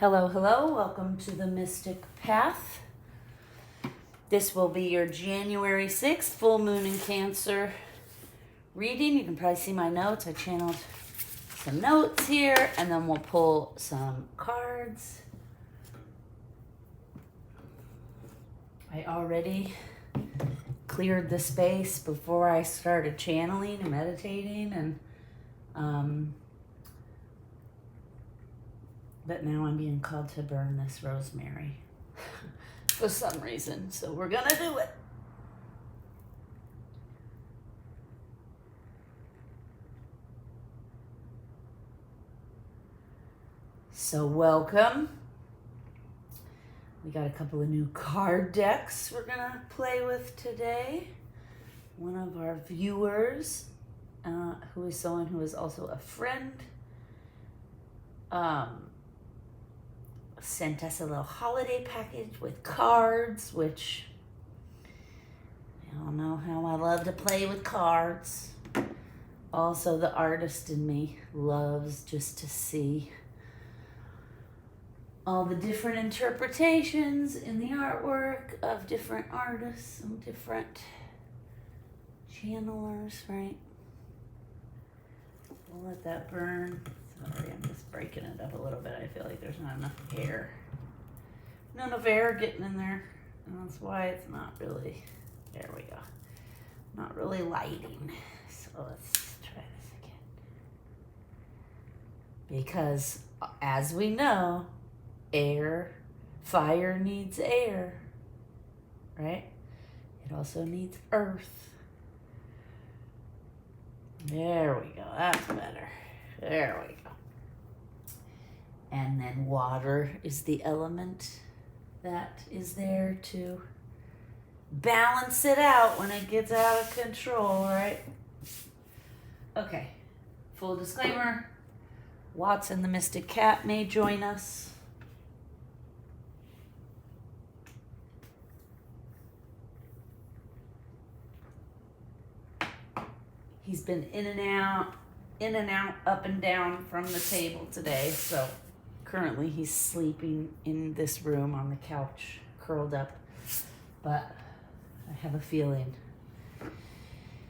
Hello, hello. Welcome to the Mystic Path. This will be your January 6th full moon in Cancer reading. You can probably see my notes. I channeled some notes here, and then we'll pull some cards. I already cleared the space before I started channeling and meditating, and but now I'm being called to burn this rosemary for some reason, so we're gonna do it. So welcome. We got a couple of new card decks we're gonna play with today. One of our viewers, who is someone who is also a friend, sent us a little holiday package with cards, which you all know how I love to play with cards. Also, the artist in me loves just to see all the different interpretations in the artwork of different artists and different channelers, right? We'll let that burn. Sorry, I'm just breaking it up a little bit. I feel like there's not enough air. Not enough air getting in there. And that's why it's not really, there we go. Not really lighting. So let's try this again. Because as we know, fire needs air, right? It also needs earth. There we go. That's better. There we go. And then water is the element that is there to balance it out when it gets out of control, right? Okay. Full disclaimer, Watson the Mystic Cat may join us. He's been in and out, up and down from the table today. So currently he's sleeping in this room on the couch, curled up. But I have a feeling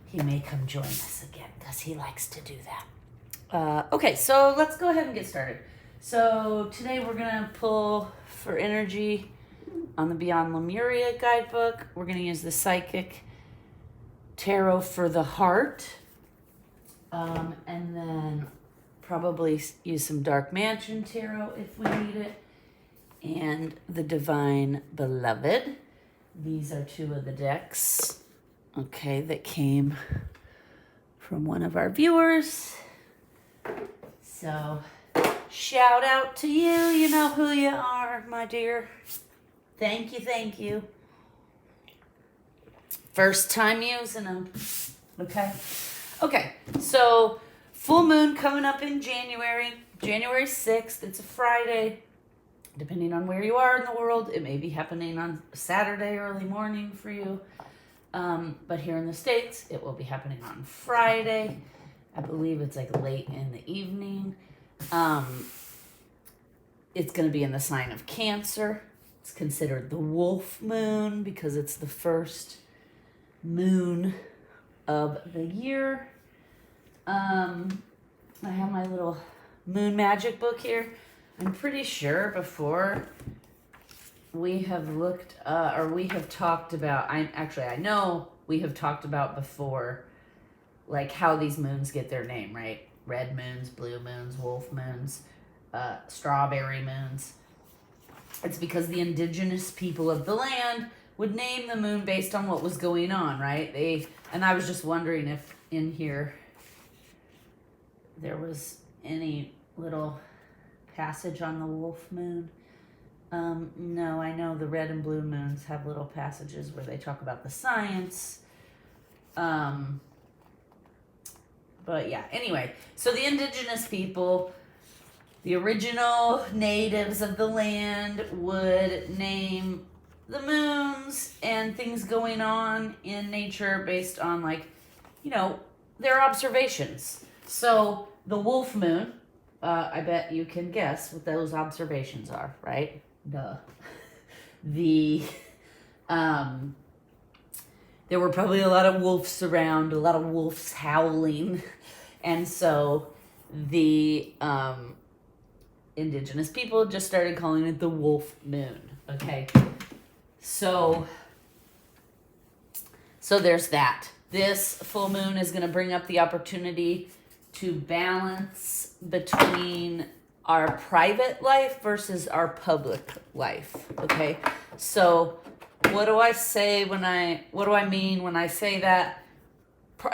he may come join us again because he likes to do that. Okay, so let's go ahead and get started. So today we're going to pull for energy on the Beyond Lemuria guidebook. We're going to use the Psychic Tarot for the Heart. And then probably use some Dark Mansion Tarot if we need it. And the Divine Beloved. These are two of the decks, okay, that came from one of our viewers. So, shout out to you. You know who you are, my dear. Thank you, thank you. First time using them, okay? Okay, so full moon coming up in January 6th. It's a Friday. Depending on where you are in the world, it may be happening on Saturday early morning for you. But here in the States, it will be happening on Friday. I believe it's like late in the evening. It's going to be in the sign of Cancer. It's considered the wolf moon because it's the first moon of the year. I have my little moon magic book here. I'm pretty sure before we have looked, or we have talked about, I know we have talked about before, like how these moons get their name, right? Red moons, blue moons, wolf moons, strawberry moons. It's because the indigenous people of the land would name the moon based on what was going on, right? And I was just wondering if in here there was any little passage on the wolf moon. No, I know the red and blue moons have little passages where they talk about the science. But yeah, anyway, so the indigenous people, the original natives of the land, would name the moons and things going on in nature based on, like, their observations. So the wolf moon I bet you can guess what those observations are, right? Duh. The there were probably a lot of wolves around, a lot of wolves howling, and so the indigenous people just started calling it the wolf moon. Okay, so there's that. This full moon is going to bring up the opportunity to balance between our private life versus our public life. Okay, so what do I mean when I say that?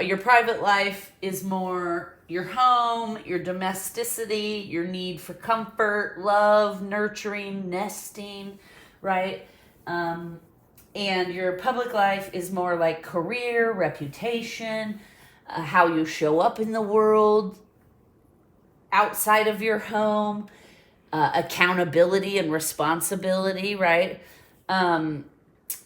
Your private life is more your home, your domesticity, your need for comfort, love, nurturing, nesting, right? And your public life is more like career, reputation, how you show up in the world, outside of your home, accountability and responsibility, right?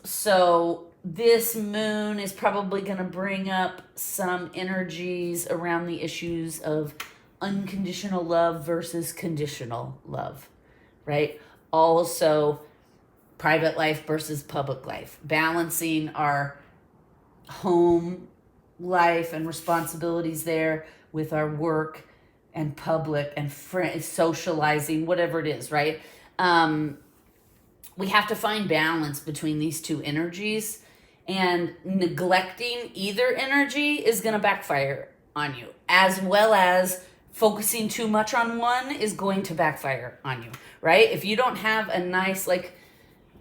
So this moon is probably going to bring up some energies around the issues of unconditional love versus conditional love, right? Also, private life versus public life, balancing our home life and responsibilities there with our work and public and socializing, whatever it is, right? We have to find balance between these two energies, and neglecting either energy is going to backfire on you, as well as focusing too much on one is going to backfire on you, right? If you don't have a nice, like,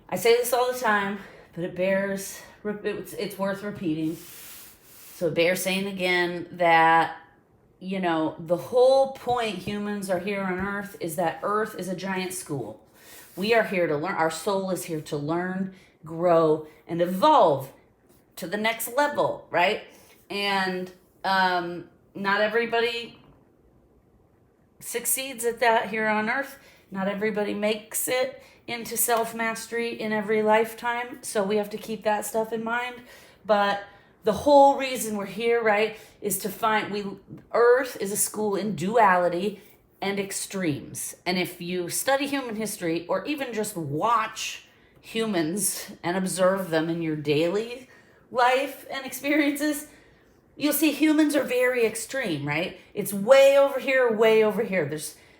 I say this all the time, but it's worth repeating. So it bears saying again that, the whole point humans are here on Earth is that Earth is a giant school. We are here to learn. Our soul is here to learn, grow, and evolve to the next level, right? And not everybody succeeds at that here on Earth. Not everybody makes it into self-mastery in every lifetime. So we have to keep that stuff in mind. But the whole reason we're here, right, is to find, Earth is a school in duality and extremes. And if you study human history or even just watch humans and observe them in your daily life and experiences, you'll see humans are very extreme, right? It's way over here, way over here.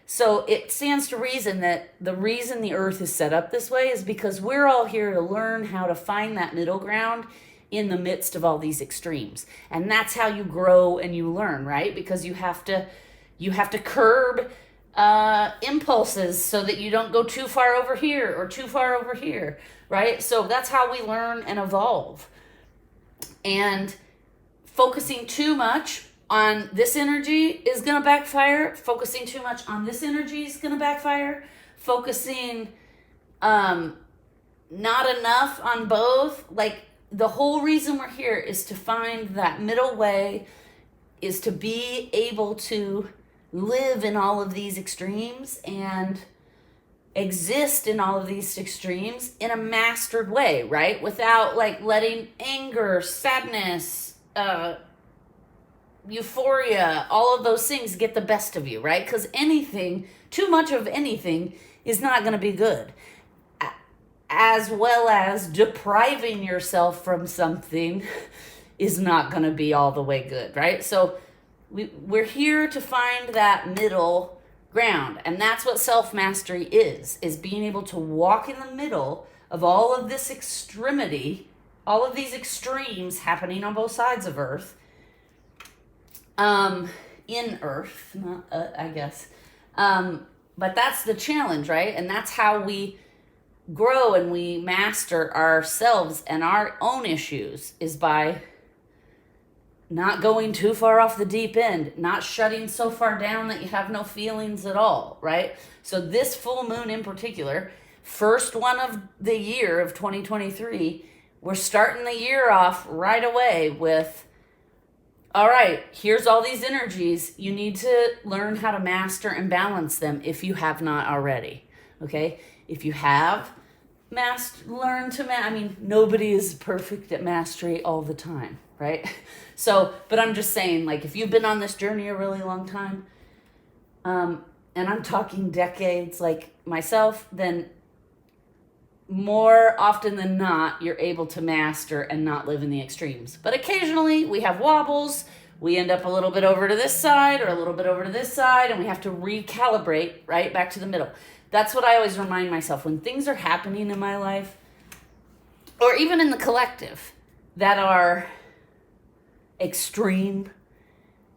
So it stands to reason that the reason the Earth is set up this way is because we're all here to learn how to find that middle ground in the midst of all these extremes. And that's how you grow and you learn, right? Because you have to curb impulses so that you don't go too far over here or too far over here, right? So that's how we learn and evolve. And focusing too much on this energy is going to backfire. Focusing too much on this energy is going to backfire. Focusing not enough on both, like, the whole reason we're here is to find that middle way, is to be able to live in all of these extremes and exist in all of these extremes in a mastered way, right? Without, like, letting anger, sadness, euphoria, all of those things get the best of you, right? Because too much of anything is not going to be good. As well as depriving yourself from something is not going to be all the way good, right? So we're here to find that middle ground. And that's what self-mastery is being able to walk in the middle of all of this extremity, all of these extremes happening on both sides of Earth, in Earth, not, I guess. But that's the challenge, right? And that's how we grow and we master ourselves and our own issues, is by not going too far off the deep end, not shutting so far down that you have no feelings at all, right? So this full moon in particular, first one of the year of 2023, we're starting the year off right away with, all right, here's all these energies. You need to learn how to master and balance them if you have not already, okay? If you have nobody is perfect at mastery all the time, right? So, but I'm just saying, like, if you've been on this journey a really long time, and I'm talking decades like myself, then more often than not, you're able to master and not live in the extremes. But occasionally we have wobbles. We end up a little bit over to this side or a little bit over to this side, and we have to recalibrate right back to the middle. That's what I always remind myself when things are happening in my life, or even in the collective, that are extreme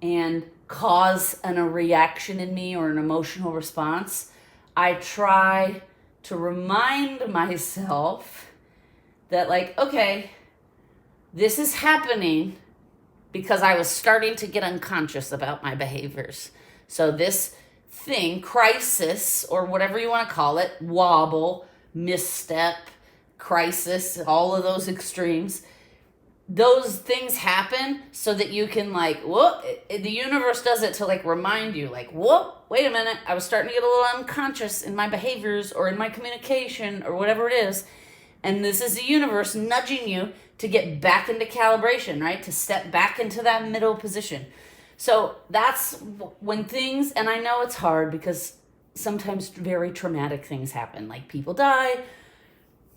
and cause a reaction in me or an emotional response. I try to remind myself that, like, okay, this is happening because I was starting to get unconscious about my behaviors. So this thing, crisis, or whatever you want to call it, wobble, misstep, crisis, all of those extremes, those things happen so that you can, like, whoop, the universe does it to, like, remind you, like, whoop, wait a minute, I was starting to get a little unconscious in my behaviors or in my communication or whatever it is. And this is the universe nudging you to get back into calibration, right? To step back into that middle position. So that's when things, and I know it's hard because sometimes very traumatic things happen, like people die,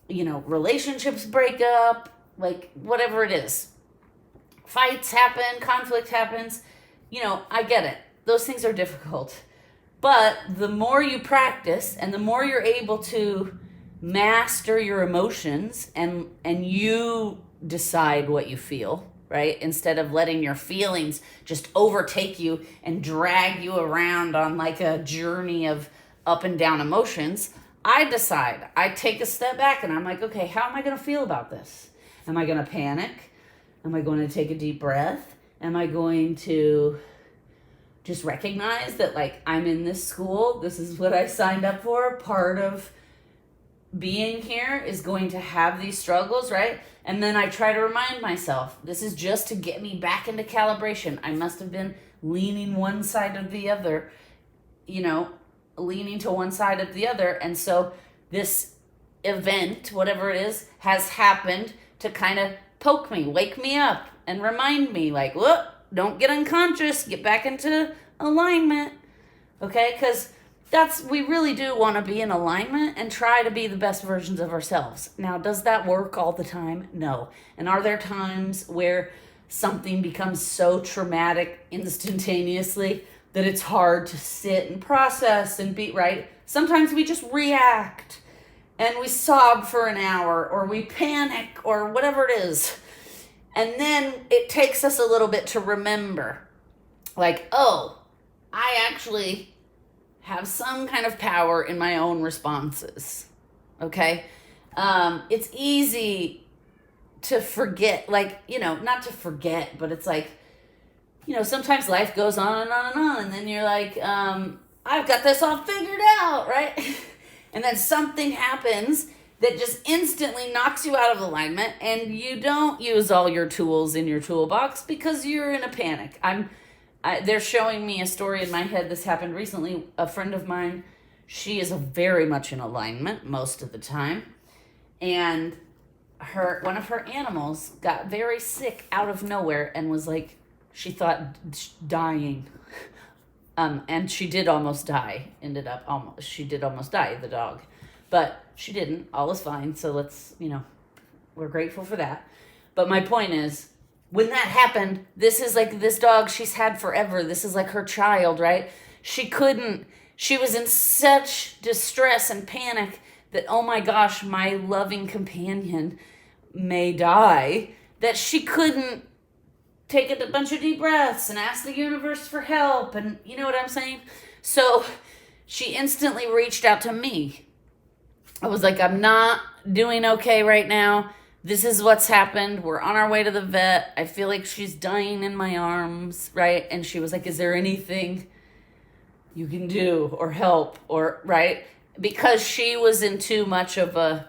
relationships break up, like whatever it is. Fights happen, conflict happens. I get it. Those things are difficult. But the more you practice and the more you're able to master your emotions and you decide what you feel, right? Instead of letting your feelings just overtake you and drag you around on like a journey of up and down emotions, I decide. I take a step back and I'm like, okay, how am I going to feel about this? Am I going to panic? Am I going to take a deep breath? Am I going to just recognize that, like, I'm in this school, this is what I signed up for, part of being here is going to have these struggles, right? And then I try to remind myself, this is just to get me back into calibration. I must have been leaning one side or the other, leaning to one side or the other. And so this event, whatever it is, has happened to kind of poke me, wake me up, and remind me, like, whoop, don't get unconscious, get back into alignment, okay? Because we really do want to be in alignment and try to be the best versions of ourselves. Now, does that work all the time? No. And are there times where something becomes so traumatic instantaneously that it's hard to sit and process and be right? Sometimes we just react and we sob for an hour or we panic or whatever it is. And then it takes us a little bit to remember, like, oh, I actually have some kind of power in my own responses, okay? It's easy to forget, like, not to forget, but it's like, sometimes life goes on and on and on, and then you're like, I've got this all figured out, right? And then something happens that just instantly knocks you out of alignment, and you don't use all your tools in your toolbox because you're in a panic. They're showing me a story in my head. This happened recently. A friend of mine, she is very much in alignment most of the time, and one of her animals got very sick out of nowhere and was like, she thought dying. And she did almost die. She did almost die, the dog. But she didn't. All is fine. So let's, we're grateful for that. But my point is, when that happened, this is like this dog she's had forever. This is like her child, right? She was in such distress and panic that, oh my gosh, my loving companion may die, that she couldn't take a bunch of deep breaths and ask the universe for help. And you know what I'm saying? So she instantly reached out to me. I was like, I'm not doing okay right now. This is what's happened. We're on our way to the vet. I feel like she's dying in my arms, right? And she was like, is there anything you can do or help or, right? Because she was in too much of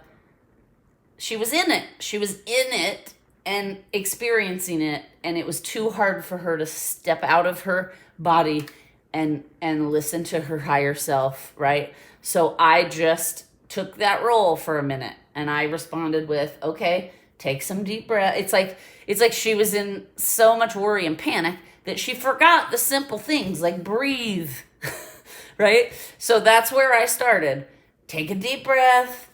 she was in it and experiencing it, and it was too hard for her to step out of her body and listen to her higher self, right? So I just took that role for a minute, and I responded with, okay, take some deep breath. It's like she was in so much worry and panic that she forgot the simple things like breathe, right? So that's where I started. Take a deep breath,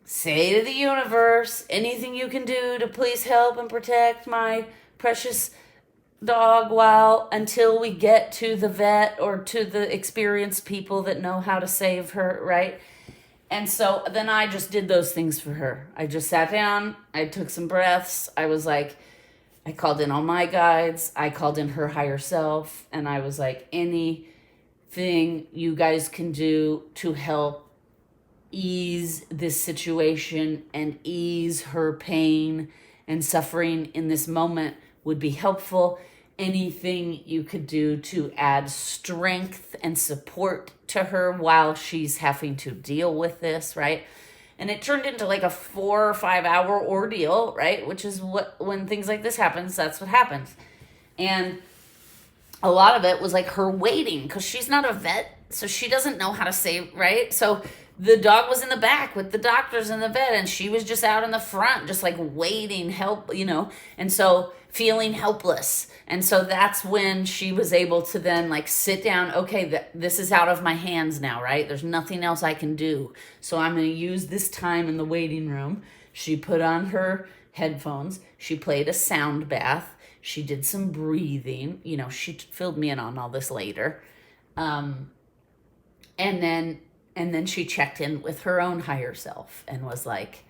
say to the universe, anything you can do to please help and protect my precious dog until we get to the vet or to the experienced people that know how to save her, right? And so then I just did those things for her. I just sat down, I took some breaths, I was like, I called in all my guides, I called in her higher self, and I was like, anything you guys can do to help ease this situation and ease her pain and suffering in this moment would be helpful. Anything you could do to add strength and support to her while she's having to deal with this, right? And it turned into like a 4 or 5 hour ordeal, right? Which is when things like this happens, that's what happens. And a lot of it was like her waiting, because she's not a vet, so she doesn't know how to say, right? So the dog was in the back with the doctors and the vet, and she was just out in the front, just like waiting, help, and so feeling helpless. And so that's when she was able to then like sit down, okay, this is out of my hands now, right? There's nothing else I can do. So I'm going to use this time in the waiting room. She put on her headphones. She played a sound bath. She did some breathing. She filled me in on all this later. And then she checked in with her own higher self and was like,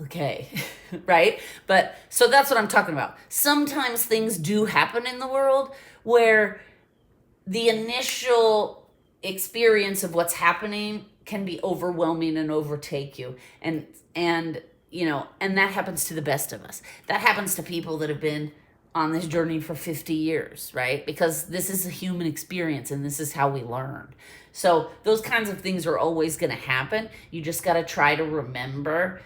okay, right? But so that's what I'm talking about. Sometimes things do happen in the world where the initial experience of what's happening can be overwhelming and overtake you. And that happens to the best of us. That happens to people that have been on this journey for 50 years, right? Because this is a human experience and this is how we learn. So those kinds of things are always going to happen. You just got to try to remember,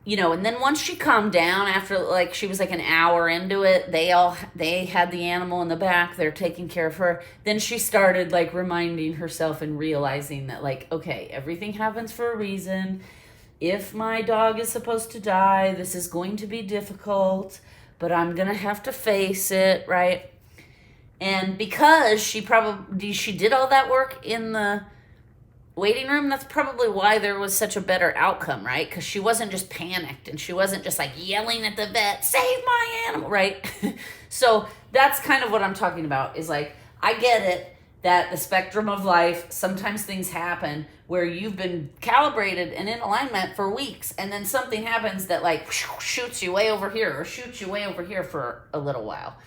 and then once she calmed down after like she was like an hour into it, they had the animal in the back, they're taking care of her. Then she started like reminding herself and realizing that like, okay, everything happens for a reason. If my dog is supposed to die, this is going to be difficult, but I'm going to have to face it, right? And because she did all that work in the waiting room, that's probably why there was such a better outcome, right? Because she wasn't just panicked and she wasn't just like yelling at the vet, save my animal, right? So that's kind of what I'm talking about, is like, I get it that the spectrum of life, sometimes things happen where you've been calibrated and in alignment for weeks, and then something happens that like shoots you way over here or shoots you way over here for a little while.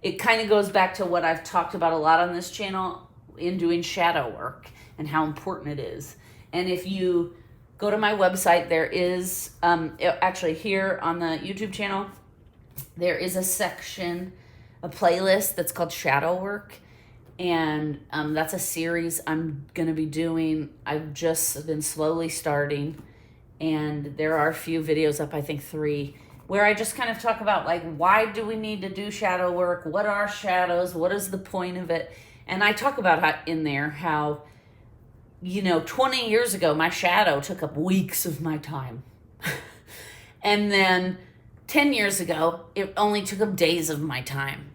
It kind of goes back to what I've talked about a lot on this channel in doing shadow work and how important it is. And if you go to my website, there is, actually here on the YouTube channel, there is a section, a playlist that's called Shadow Work. And that's a series I'm going to be doing. I've just been slowly starting. And there are a few videos up, I think 3, where I just kind of talk about like, why do we need to do shadow work? What are shadows? What is the point of it? And I talk about how, in there how 20 years ago, my shadow took up weeks of my time. And then 10 years ago, it only took up days of my time.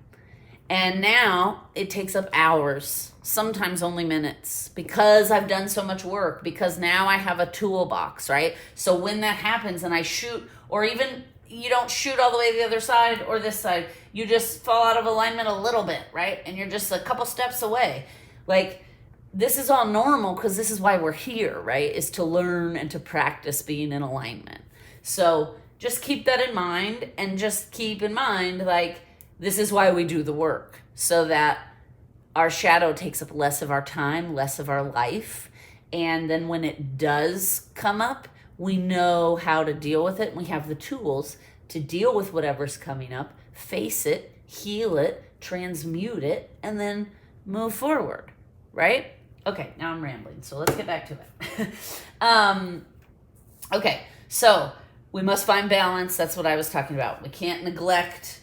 And now it takes up hours, sometimes only minutes, because I've done so much work, because now I have a toolbox, right? So when that happens and I shoot, or even you don't shoot all the way to the other side or this side, you just fall out of alignment a little bit, right? And you're just a couple steps away. Like, this is all normal because this is why we're here, right? Is to learn and to practice being in alignment. So just keep that in mind, and just keep in mind, like, this is why we do the work, so that our shadow takes up less of our time, less of our life. And then when it does come up, we know how to deal with it. And we have the tools to deal with whatever's coming up, face it, heal it, transmute it, and then move forward, right? Okay, now I'm rambling, so let's get back to it. Okay, so we must find balance. That's what I was talking about. We can't neglect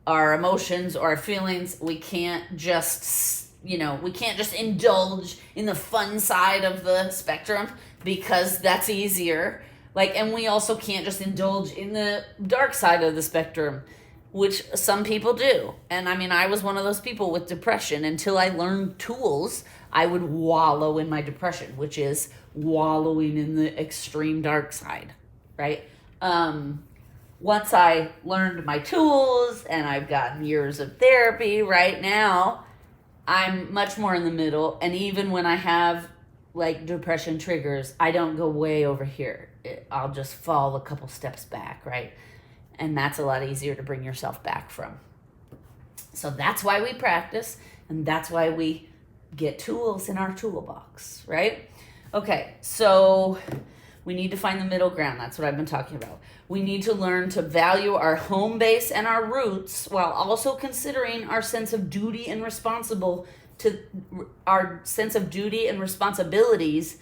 our emotions or our feelings. We can't just, we can't just indulge in the fun side of the spectrum, because that's easier. Like, and we also can't just indulge in the dark side of the spectrum. which some people do. And I mean, I was one of those people with depression. Until I learned tools, I would wallow in my depression, which is wallowing in the extreme dark side, right? Once I learned my tools and I've gotten years of therapy, right now, I'm much more in the middle. And even when I have like depression triggers, I don't go way over here. I'll just fall a couple steps back, right? And that's a lot easier to bring yourself back from. So that's why we practice, and that's why we get tools in our toolbox, right? Okay, so we need to find the middle ground. That's what I've been talking about. We need to learn to value our home base and our roots while also considering our sense of duty and responsibilities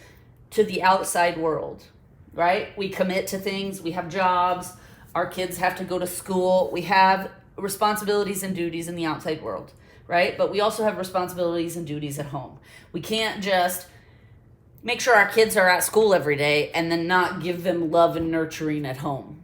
to the outside world, right? We commit to things, we have jobs, our kids have to go to school, we have responsibilities and duties in the outside world, right? But we also have responsibilities and duties at home. We can't just make sure our kids are at school every day and then not give them love and nurturing at home,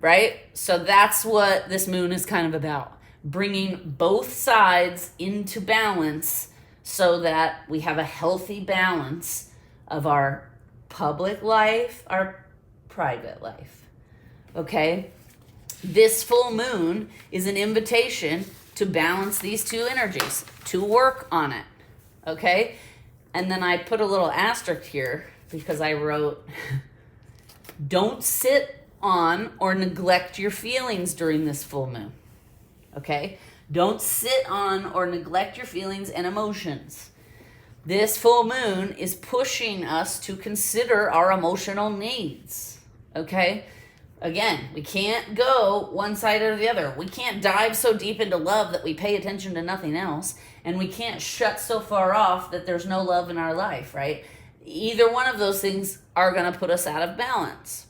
right? So that's what this moon is kind of about, bringing both sides into balance so that we have a healthy balance of our public life, our private life, okay? This full moon is an invitation to balance these two energies, to work on it, okay? And then I put a little asterisk here because I wrote, don't sit on or neglect your feelings during this full moon, okay? Don't sit on or neglect your feelings and emotions. This full moon is pushing us to consider our emotional needs, okay? Again, we can't go one side or the other. We can't dive so deep into love that we pay attention to nothing else. And we can't shut so far off that there's no love in our life, right? Either one of those things are going to put us out of balance.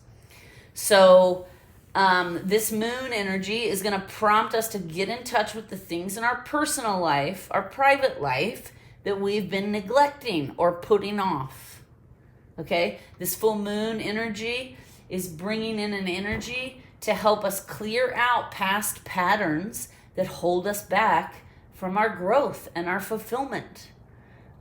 So this moon energy is going to prompt us to get in touch with the things in our personal life, our private life, that we've been neglecting or putting off, okay? This full moon energy is bringing in an energy to help us clear out past patterns that hold us back from our growth and our fulfillment,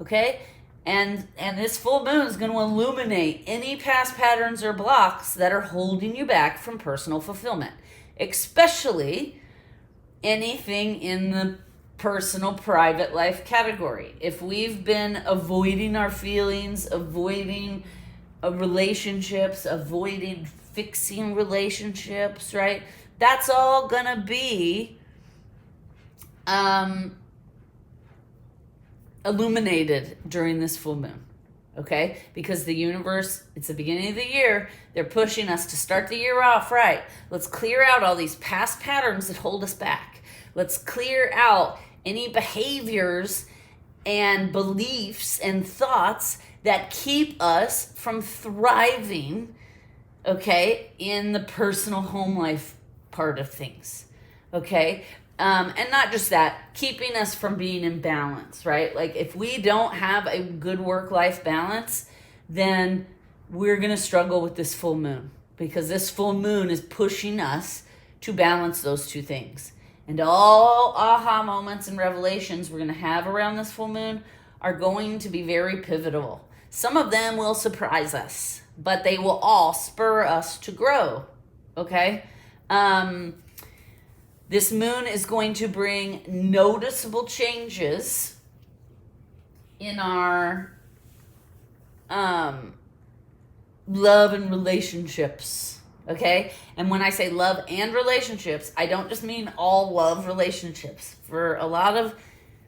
okay? And this full moon is going to illuminate any past patterns or blocks that are holding you back from personal fulfillment, especially anything in the personal private life category. If we've been avoiding our feelings, avoiding relationships, avoiding fixing relationships, right? That's all gonna be illuminated during this full moon, okay? Because the universe, it's the beginning of the year, they're pushing us to start the year off right. Let's clear out all these past patterns that hold us back. Let's clear out any behaviors and beliefs and thoughts that keep us from thriving, okay, in the personal home life part of things, okay? And not just that, keeping us from being in balance, right? Like if we don't have a good work-life balance, then we're going to struggle with this full moon, because this full moon is pushing us to balance those two things. And all aha moments and revelations we're going to have around this full moon are going to be very pivotal. Some of them will surprise us, but they will all spur us to grow, okay? This moon is going to bring noticeable changes in our love and relationships, okay? And when I say love and relationships, I don't just mean all love relationships. For a lot of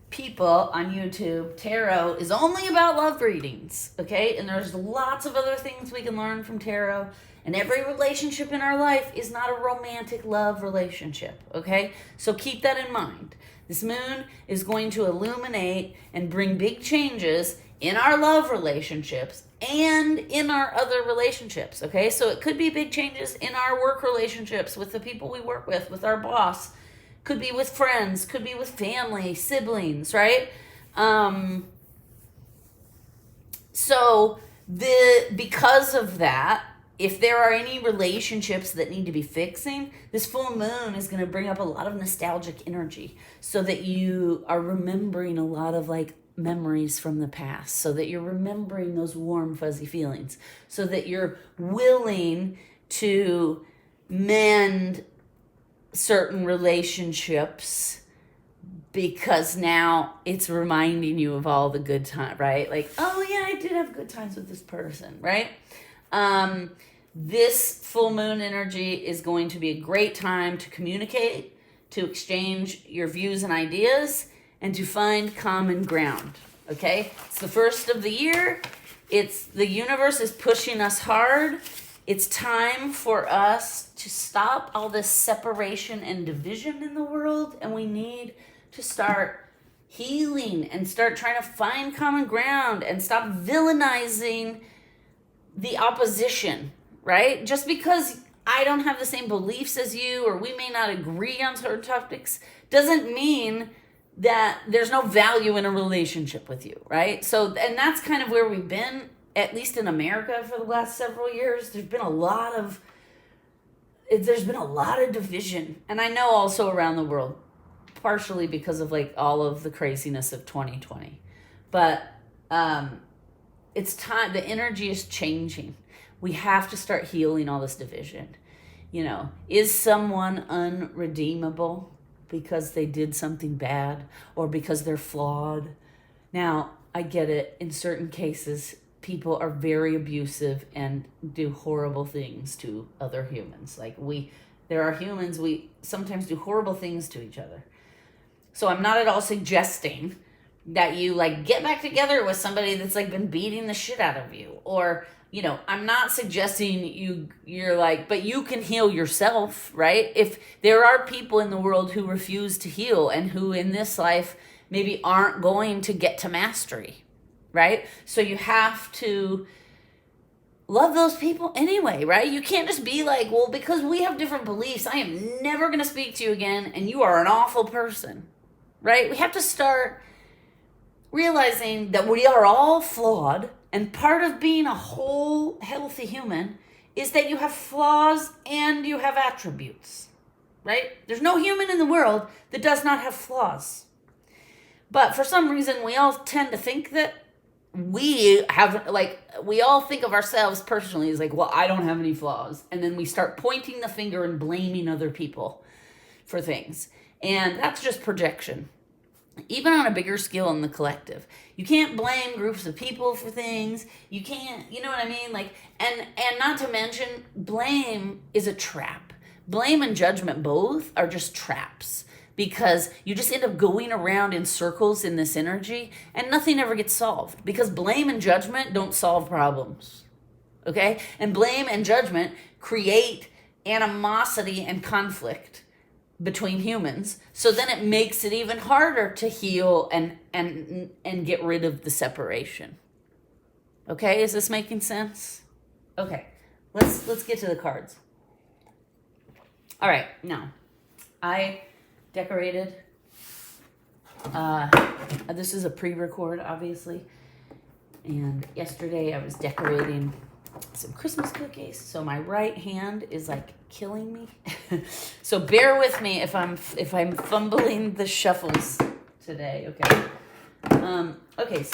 people on YouTube, tarot is only about love readings, okay? And there's lots of other things we can learn from tarot. And every relationship in our life is not a romantic love relationship, okay? So keep that in mind. This moon is going to illuminate and bring big changes in our love relationships and in our other relationships, okay? So it could be big changes in our work relationships with the people we work with our boss, could be with friends, could be with family, siblings, right? So because of that, if there are any relationships that need to be fixing, this full moon is going to bring up a lot of nostalgic energy so that you are remembering a lot of like memories from the past, so that you're remembering those warm, fuzzy feelings, so that you're willing to mend certain relationships because now it's reminding you of all the good time, right? Like, oh yeah, I did have good times with this person, right? This full moon energy is going to be a great time to communicate, to exchange your views and ideas, and to find common ground, okay? It's the first of the year. The universe is pushing us hard. It's time for us to stop all this separation and division in the world, and we need to start healing and start trying to find common ground and stop villainizing the opposition, right? Just because I don't have the same beliefs as you, or we may not agree on certain topics, doesn't mean that there's no value in a relationship with you, right? So, and that's kind of where we've been, at least in America, for the last several years. There's been a lot of division, and I know also around the world, partially because of like all of the craziness of 2020. But it's time. The energy is changing. We have to start healing all this division. You know, is someone unredeemable because they did something bad or because they're flawed? Now, I get it. In certain cases, people are very abusive and do horrible things to other humans. Like there are humans, we sometimes do horrible things to each other. So I'm not at all suggesting that you like get back together with somebody that's like been beating the shit out of you, or, you know, I'm not suggesting you're like, but you can heal yourself, right? If there are people in the world who refuse to heal and who in this life maybe aren't going to get to mastery, right? So you have to love those people anyway, right? You can't just be like, well, because we have different beliefs, I am never going to speak to you again and you are an awful person, right? We have to start realizing that we are all flawed, and part of being a whole, healthy human is that you have flaws and you have attributes, right? There's no human in the world that does not have flaws. But for some reason, we all tend to think that we all think of ourselves personally as like, well, I don't have any flaws. And then we start pointing the finger and blaming other people for things. And that's just projection. Even on a bigger scale in the collective, you can't blame groups of people for things. You can't, you know what I mean? Like, and not to mention, blame is a trap. Blame and judgment both are just traps, because you just end up going around in circles in this energy and nothing ever gets solved, because blame and judgment don't solve problems. Okay? And blame and judgment create animosity and conflict between humans, so then it makes it even harder to heal and get rid of the separation. Okay, is this making sense? Okay, let's get to the cards. All right, now I decorated. This is a pre-record, obviously, and yesterday I was decorating some Christmas cookies, so my right hand is like killing me. So bear with me if I'm fumbling the shuffles today. Okay. Okay.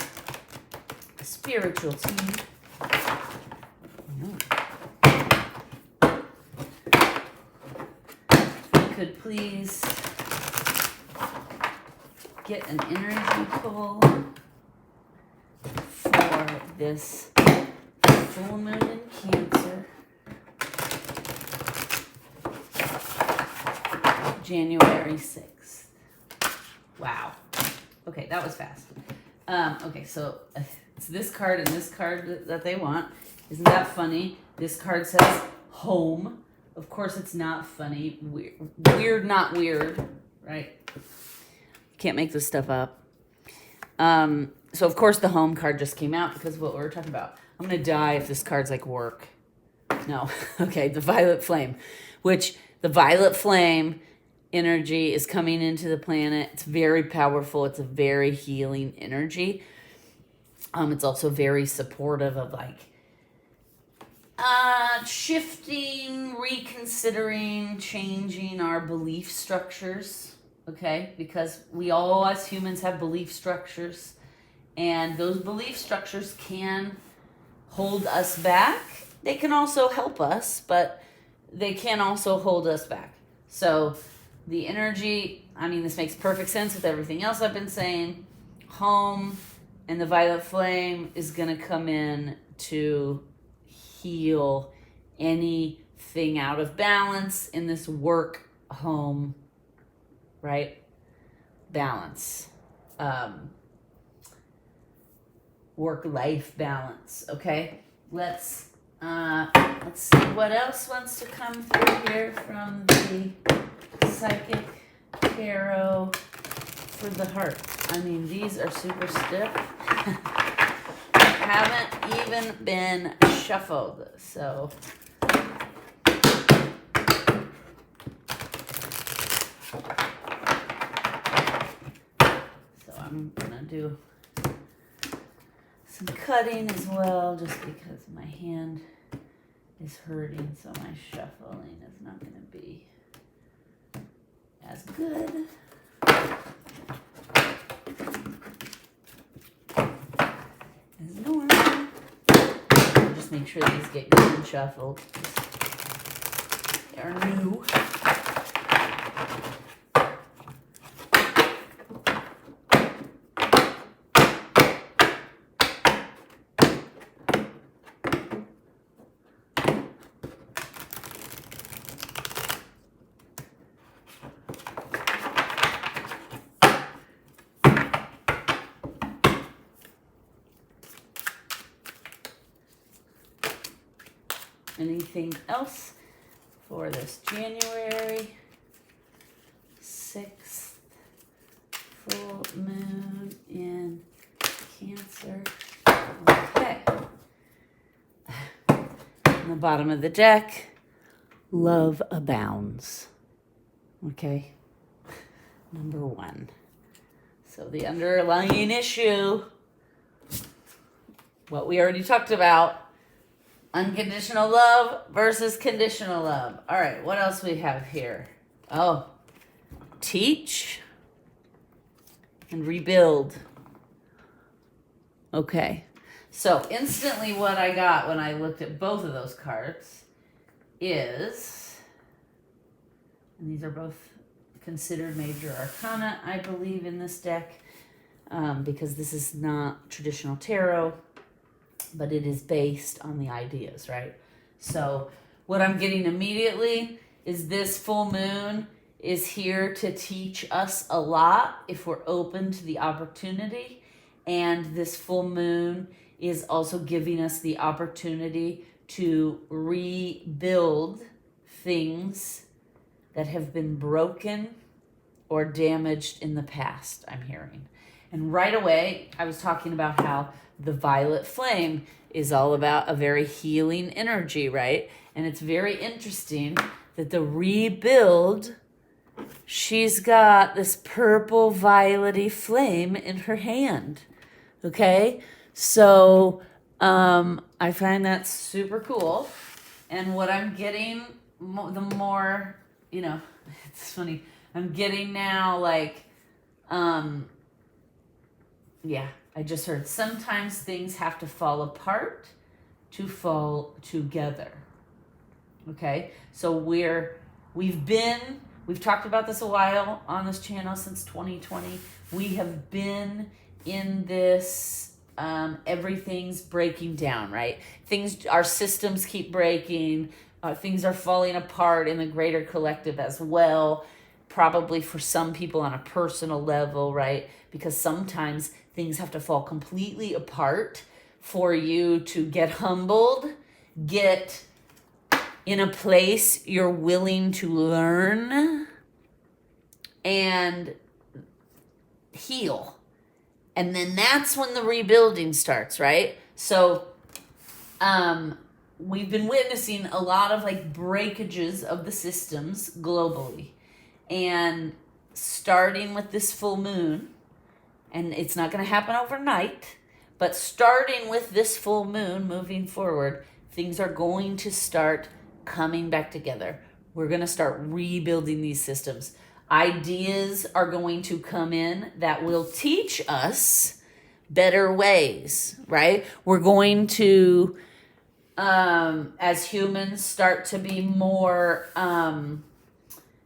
Spiritual team. If you could please get an energy pull for this full moon in Cancer, January 6th. Wow. Okay, that was fast. Okay, so it's this card and this card that they want. Isn't that funny? This card says home. Of course it's not funny. Weird, not weird, right? Can't make this stuff up. So of course the home card just came out because of what we were talking about. I'm going to die if this card's like work. No. Okay, the violet flame, which the violet flame energy is coming into the planet. It's very powerful. It's a very healing energy. It's also very supportive of like shifting, reconsidering, changing our belief structures, okay? Because we all as humans have belief structures, and those belief structures can hold us back. They can also help us, but they can also hold us back. So the energy, I mean, this makes perfect sense with everything else I've been saying. Home and the violet flame is going to come in to heal anything out of balance in this work home, right? Balance. Work life balance. Okay, let's see what else wants to come through here from the psychic tarot for the heart. I mean, these are super stiff. Haven't even been shuffled, so I'm gonna do some cutting as well, just because my hand is hurting, so my shuffling is not gonna be as good. As normal. Just make sure these get good and shuffled. They are new. Anything else for this January 6th full moon in Cancer? Okay. On the bottom of the deck, love abounds. Okay. Number 1. So the underlying issue, what we already talked about, unconditional love versus conditional love. All right, what else we have here? Oh, teach and rebuild. Okay, so instantly what I got when I looked at both of those cards is, and these are both considered major arcana, I believe, in this deck, because this is not traditional tarot, but it is based on the ideas, right? So what I'm getting immediately is this full moon is here to teach us a lot if we're open to the opportunity. And this full moon is also giving us the opportunity to rebuild things that have been broken or damaged in the past, I'm hearing. And right away, I was talking about how the violet flame is all about a very healing energy, right? And it's very interesting that the rebuild, she's got this purple violety flame in her hand, okay? So I find that super cool. And what I'm getting, the more, you know, it's funny, I'm getting now like, yeah, I just heard sometimes things have to fall apart to fall together. Okay, so we've talked about this a while on this channel since 2020. We have been in this everything's breaking down, right? Our systems keep breaking, things are falling apart in the greater collective as well, probably for some people on a personal level, right? Because sometimes things have to fall completely apart for you to get humbled, get in a place you're willing to learn and heal. And then that's when the rebuilding starts, right? So we've been witnessing a lot of like breakages of the systems globally. And starting with this full moon, and it's not going to happen overnight, but starting with this full moon moving forward, things are going to start coming back together. We're going to start rebuilding these systems. Ideas are going to come in that will teach us better ways, right? We're going to, as humans, start to be more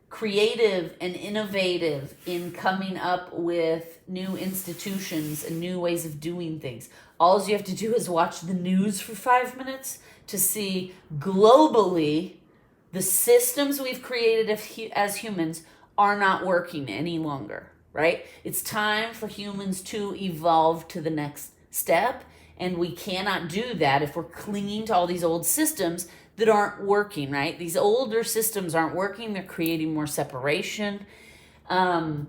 creative and innovative in coming up with new institutions and new ways of doing things. All you have to do is watch the news for 5 minutes to see globally the systems we've created as humans are not working any longer, right? It's time for humans to evolve to the next step, and we cannot do that if we're clinging to all these old systems that aren't working, right? These older systems aren't working. They're creating more separation and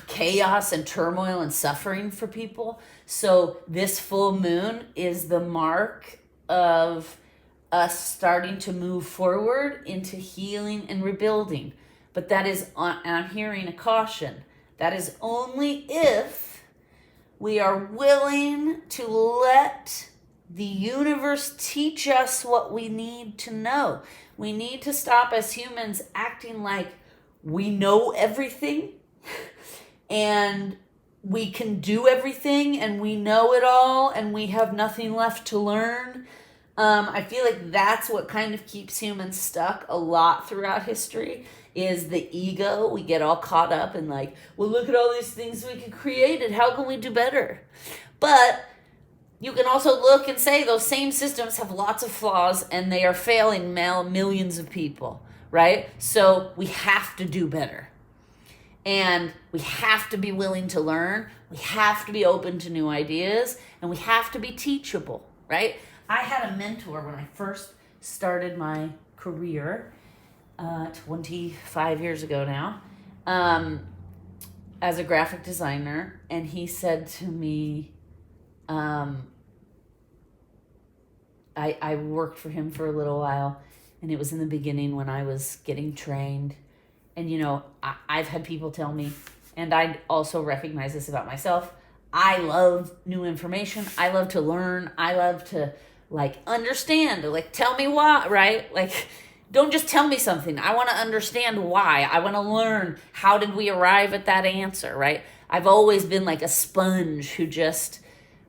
chaos and turmoil and suffering for people. So this full moon is the mark of us starting to move forward into healing and rebuilding. But that is, and I'm hearing a caution, that is only if we are willing to let the universe teach us what we need to know. We need to stop as humans acting like we know everything and we can do everything and we know it all and we have nothing left to learn. I feel like that's what kind of keeps humans stuck a lot throughout history, is the ego. We get all caught up in like, well, look at all these things we can create and how can we do better? But you can also look and say those same systems have lots of flaws and they are failing millions of people, right? So we have to do better. And we have to be willing to learn. We have to be open to new ideas. And we have to be teachable, right? I had a mentor when I first started my career 25 years ago now as a graphic designer. And he said to me, I worked for him for a little while, and it was in the beginning when I was getting trained. And, you know, I've had people tell me, and I also recognize this about myself, I love new information. I love to learn. I love to, like, understand. Like, tell me why, right? Like, don't just tell me something. I want to understand why. I want to learn how did we arrive at that answer, right? I've always been like a sponge who just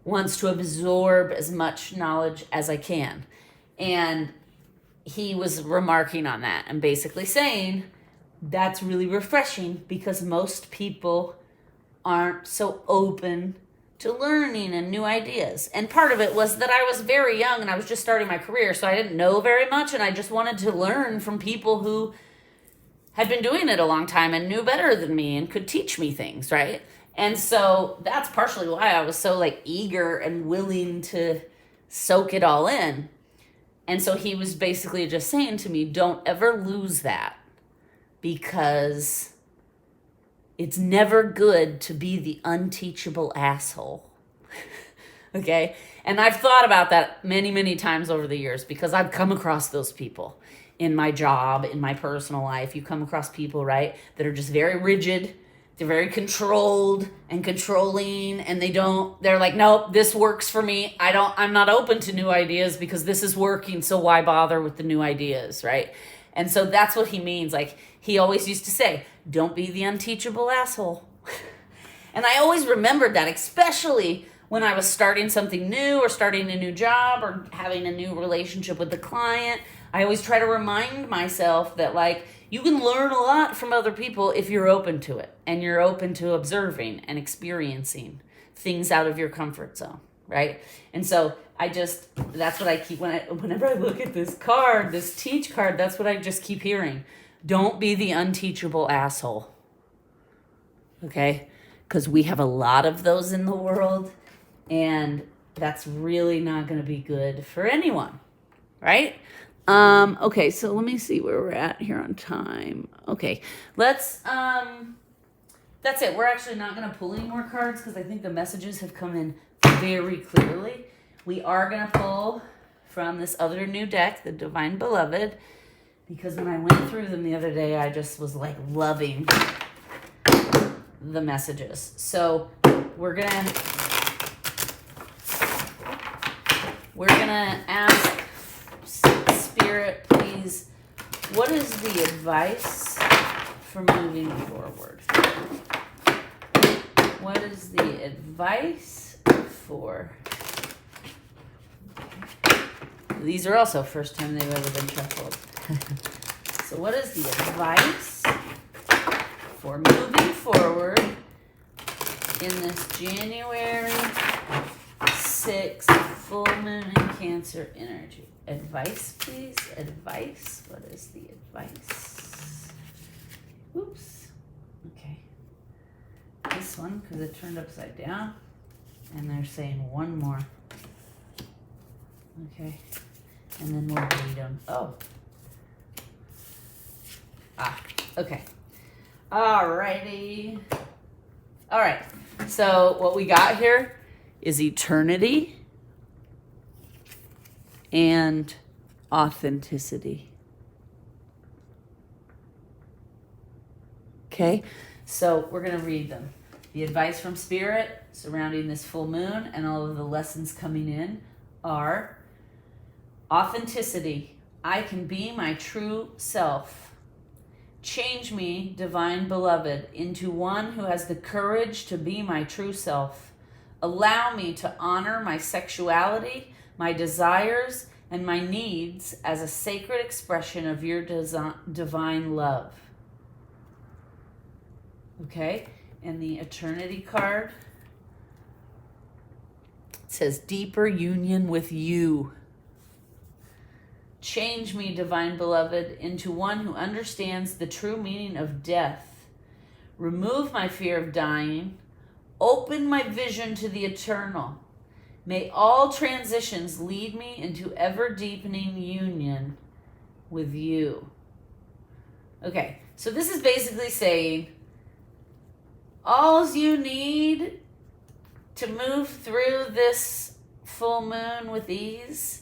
wants to absorb as much knowledge as I can. And he was remarking on that and basically saying that's really refreshing because most people aren't so open to learning and new ideas. And part of it was that I was very young and I was just starting my career, so I didn't know very much, and I just wanted to learn from people who had been doing it a long time and knew better than me and could teach me things, right? And so that's partially why I was so like eager and willing to soak it all in. And so he was basically just saying to me, don't ever lose that, because it's never good to be the unteachable asshole. Okay? And I've thought about that many, many times over the years because I've come across those people in my job, in my personal life. You come across people, right, that are just very rigid. They're very controlled and controlling, and they're like, nope, this works for me. I'm not open to new ideas because this is working, so why bother with the new ideas, right? And so that's what he means. Like, he always used to say, don't be the unteachable asshole. And I always remembered that, especially when I was starting something new or starting a new job or having a new relationship with the client. I always try to remind myself that, like, you can learn a lot from other people if you're open to it and you're open to observing and experiencing things out of your comfort zone, right? And so that's what I keep, whenever I look at this card, this teach card, that's what I just keep hearing. Don't be the unteachable asshole, okay? Because we have a lot of those in the world, and that's really not going to be good for anyone, right? Okay, so let me see where we're at here on time. Okay, that's it. We're actually not going to pull any more cards because I think the messages have come in very clearly. We are going to pull from this other new deck, the Divine Beloved, because when I went through them the other day, I just was like loving the messages. So we're going to we're going to ask Spirit, please, what is the advice for moving forward? What is the advice for... These are also first time they've ever been shuffled. So what is the advice for moving forward in this January 6th full moon in Cancer energy? Advice, please. Advice. What is the advice? Oops. Okay. This one, because it turned upside down. And they're saying one more. Okay. And then we'll read them. Oh. Okay. Alrighty. Alright. So what we got here is eternity and authenticity. Okay? So we're going to read them. The advice from Spirit surrounding this full moon and all of the lessons coming in are authenticity. I can be my true self. Change me, divine beloved, into one who has the courage to be my true self. Allow me to honor my sexuality, my desires, and my needs as a sacred expression of your divine love. Okay? And the eternity card says deeper union with you. Change me, divine beloved, into one who understands the true meaning of death. Remove my fear of dying. Open my vision to the eternal. May all transitions lead me into ever-deepening union with you. Okay, so this is basically saying all you need to move through this full moon with ease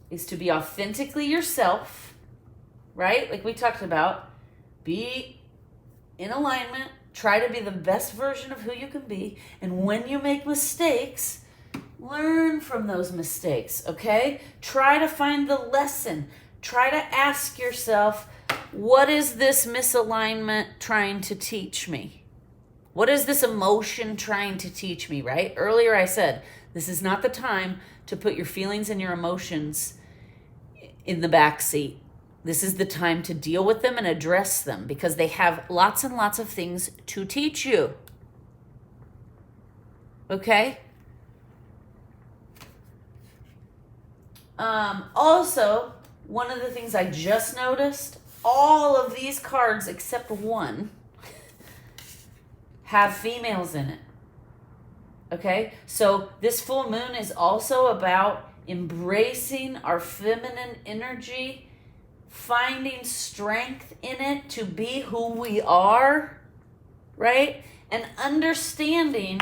is to be authentically yourself, right? Like we talked about, be in alignment, try to be the best version of who you can be, and when you make mistakes, learn from those mistakes, okay? Try to find the lesson. Try to ask yourself, what is this misalignment trying to teach me? What is this emotion trying to teach me, right? Earlier I said, this is not the time to put your feelings and your emotions in the back seat. This is the time to deal with them and address them because they have lots and lots of things to teach you. Okay? Also, one of the things I just noticed, all of these cards except one have females in it. Okay? So this full moon is also about embracing our feminine energy, finding strength in it to be who we are, right? And understanding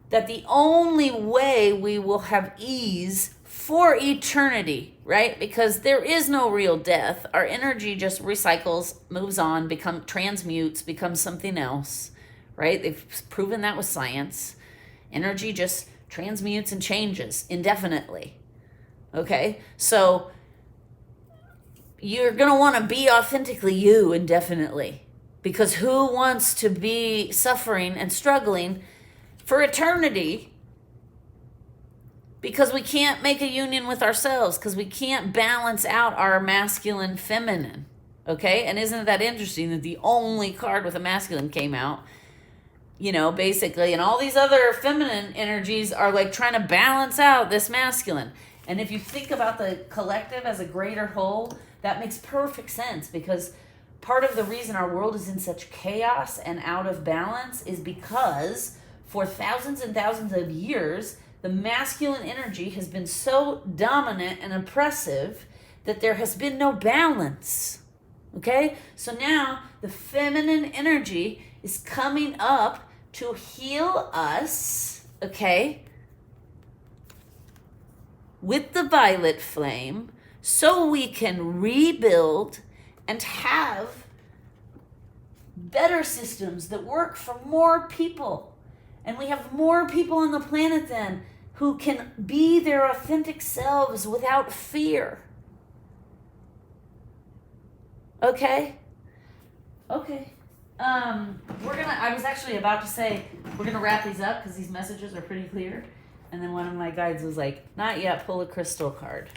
that the only way we will have ease for eternity, right? Because there is no real death. Our energy just recycles, moves on, transmutes, becomes something else, right? They've proven that with science. Energy just transmutes and changes indefinitely. Okay? So you're going to want to be authentically you indefinitely. Because who wants to be suffering and struggling for eternity? Because we can't make a union with ourselves. Because we can't balance out our masculine feminine. Okay? And isn't that interesting that the only card with a masculine came out? You know, basically, and all these other feminine energies are like trying to balance out this masculine. And if you think about the collective as a greater whole, that makes perfect sense because part of the reason our world is in such chaos and out of balance is because for thousands and thousands of years, the masculine energy has been so dominant and oppressive that there has been no balance. Okay? So now the feminine energy is coming up to heal us, okay, with the violet flame so we can rebuild and have better systems that work for more people. And we have more people on the planet then who can be their authentic selves without fear. Okay? Okay. I was actually about to say, we're gonna wrap these up because these messages are pretty clear. And then one of my guides was like, not yet, pull a crystal card.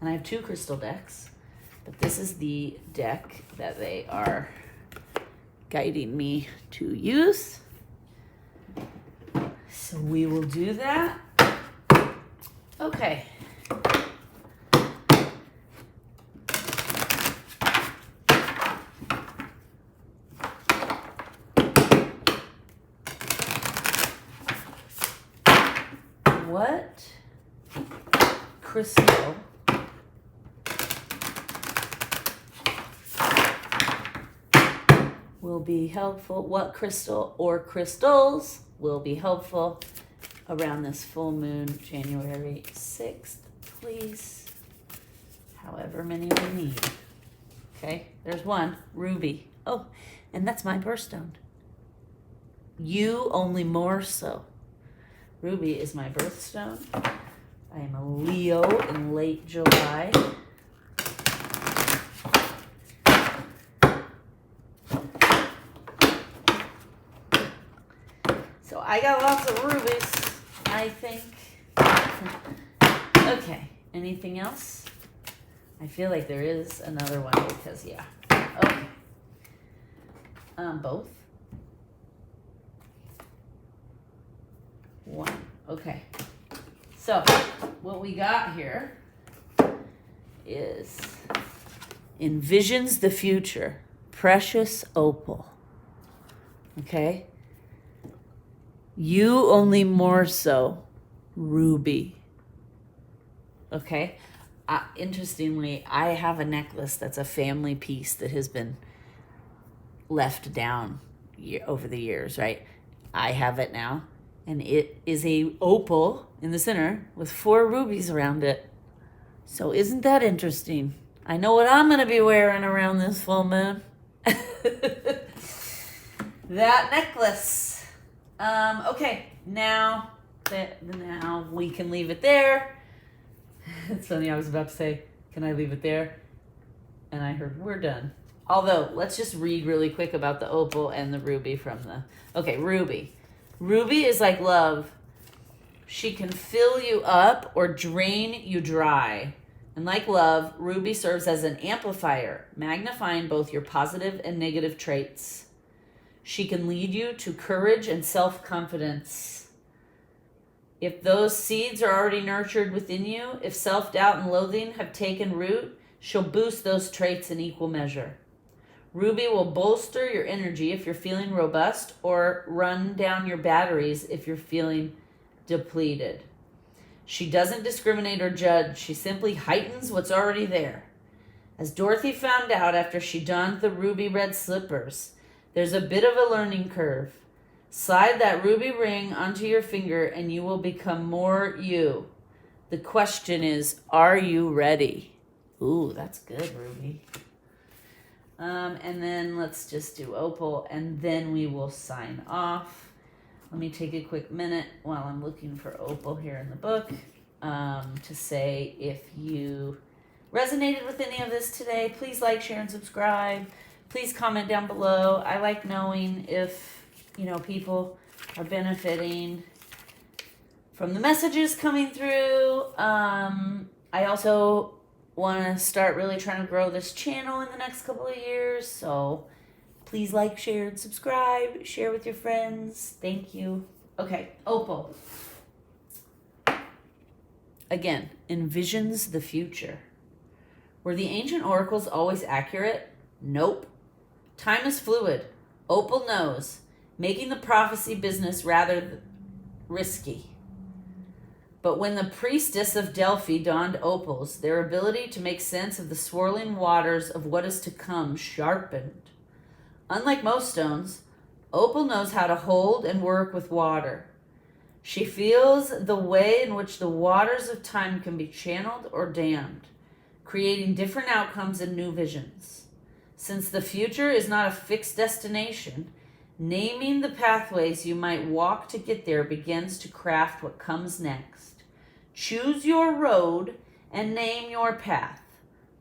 And I have 2 crystal decks, but this is the deck that they are guiding me to use. So we will do that. Okay. What crystal will be helpful? What crystal or crystals will be helpful around this full moon, January 6th, please? However many we need. Okay, there's one, ruby. Oh, and that's my birthstone. You only more so. Ruby is my birthstone. I am a Leo in late July. So I got lots of rubies, I think. Okay, anything else? I feel like there is another one because, yeah. Okay. Both. One. Okay. So, what we got here is envisions the future. Precious opal. Okay? You only more so. Ruby. Okay? Interestingly, I have a necklace that's a family piece that has been left down over the years, right? I have it now. And it is a opal in the center with 4 rubies around it. So isn't that interesting? I know what I'm going to be wearing around this full moon. That necklace. Okay, now we can leave it there. It's funny, I was about to say, can I leave it there? And I heard, we're done. Although, let's just read really quick about the opal and the ruby from the... Okay, ruby. Ruby is like love. She can fill you up or drain you dry. And like love, ruby serves as an amplifier, magnifying both your positive and negative traits. She can lead you to courage and self-confidence. If those seeds are already nurtured within you, if self-doubt and loathing have taken root, she'll boost those traits in equal measure. Ruby will bolster your energy if you're feeling robust or run down your batteries if you're feeling depleted. She doesn't discriminate or judge. She simply heightens what's already there. As Dorothy found out after she donned the ruby red slippers, there's a bit of a learning curve. Slide that ruby ring onto your finger and you will become more you. The question is, are you ready? Ooh, that's good, Ruby. And then let's just do opal, and then we will sign off. Let me take a quick minute while I'm looking for opal here in the book to say if you resonated with any of this today, please like, share, and subscribe. Please comment down below. I like knowing if, people are benefiting from the messages coming through. I also want to start really trying to grow this channel in the next couple of years. So please like, share, and subscribe. Share with your friends. Thank you. Okay, opal. Again, envisions the future. Were the ancient oracles always accurate? Nope. Time is fluid. Opal knows, making the prophecy business rather risky. But when the priestess of Delphi donned opals, their ability to make sense of the swirling waters of what is to come sharpened. Unlike most stones, opal knows how to hold and work with water. She feels the way in which the waters of time can be channeled or dammed, creating different outcomes and new visions. Since the future is not a fixed destination, Naming the pathways you might walk to get there begins to craft what comes next. Choose your road and name your path.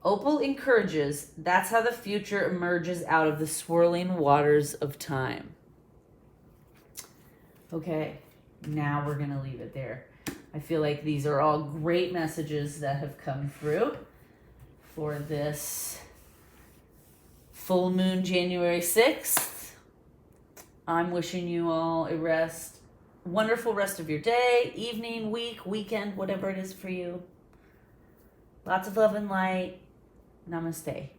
Opal encourages, that's how the future emerges out of the swirling waters of time. Okay, now we're going to leave it there. I feel like these are all great messages that have come through for this full moon January 6th. I'm wishing you all a wonderful rest of your day, evening, week, weekend, whatever it is for you. Lots of love and light. Namaste.